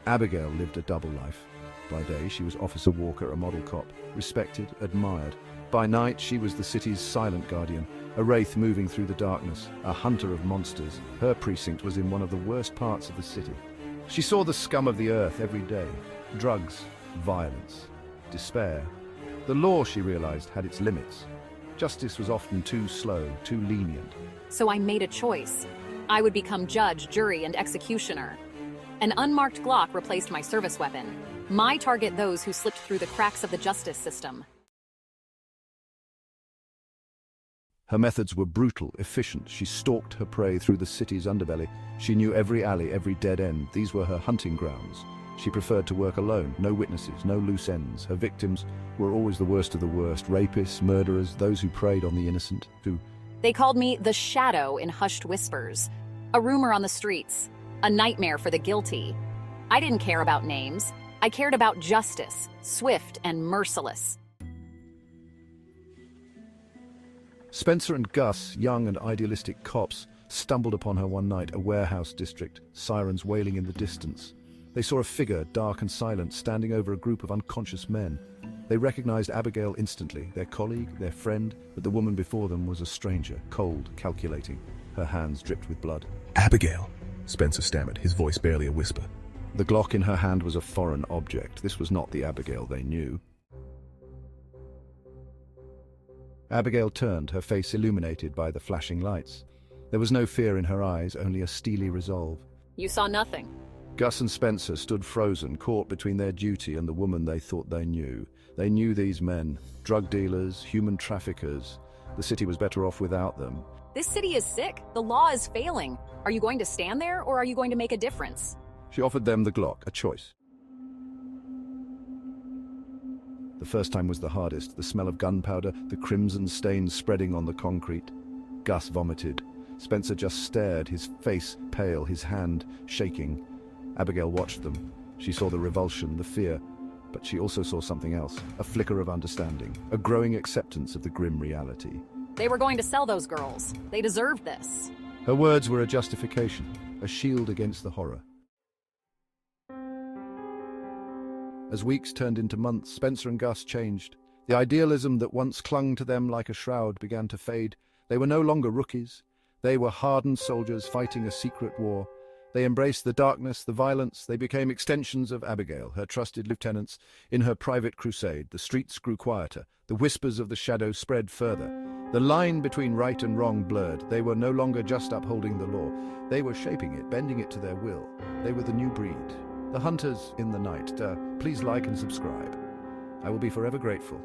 Abigail lived a double life. By day, she was Officer Walker, a model cop, respected, admired. By night, she was the city's silent guardian, a wraith moving through the darkness, a hunter of monsters. Her precinct was in one of the worst parts of the city. She saw the scum of the earth every day. Drugs, violence, despair. The law, she realized, had its limits. Justice was often too slow, too lenient. So I made a choice. I would become judge, jury, and executioner. An unmarked Glock replaced my service weapon. My target those who slipped through the cracks of the justice system. Her methods were brutal, efficient. She stalked her prey through the city's underbelly. She knew every alley, every dead end. These were her hunting grounds. She preferred to work alone, no witnesses, no loose ends. Her victims were always the worst of the worst, rapists, murderers, those who preyed on the innocent, who... They called me the Shadow in hushed whispers. A rumor on the streets. A nightmare for the guilty. I didn't care about names. I cared about justice, swift and merciless. Spencer and Gus, young and idealistic cops, stumbled upon her one night, a warehouse district, sirens wailing in the distance. They saw a figure, dark and silent, standing over a group of unconscious men. They recognized Abigail instantly, their colleague, their friend, but the woman before them was a stranger, cold, calculating. Her hands dripped with blood. "Abigail," Spencer stammered, his voice barely a whisper. The Glock in her hand was a foreign object. This was not the Abigail they knew. Abigail turned, her face illuminated by the flashing lights. There was no fear in her eyes, only a steely resolve. You saw nothing. Gus and Spencer stood frozen, caught between their duty and the woman they thought they knew. They knew these men, drug dealers, human traffickers. The city was better off without them. This city is sick. The law is failing. Are you going to stand there, or are you going to make a difference? She offered them the Glock, a choice. The first time was the hardest, the smell of gunpowder, the crimson stains spreading on the concrete. Gus vomited. Spencer just stared, his face pale, his hand shaking. Abigail watched them. She saw the revulsion, the fear, but she also saw something else, a flicker of understanding, a growing acceptance of the grim reality. They were going to sell those girls. They deserved this. Her words were a justification, a shield against the horror. As weeks turned into months, Spencer and Gus changed. The idealism that once clung to them like a shroud began to fade. They were no longer rookies. They were hardened soldiers fighting a secret war. They embraced the darkness, the violence. They became extensions of Abigail, her trusted lieutenants. In her private crusade, the streets grew quieter. The whispers of the shadow spread further. The line between right and wrong blurred. They were no longer just upholding the law. They were shaping it, bending it to their will. They were the new breed. The hunters in the night. Please like and subscribe. I will be forever grateful.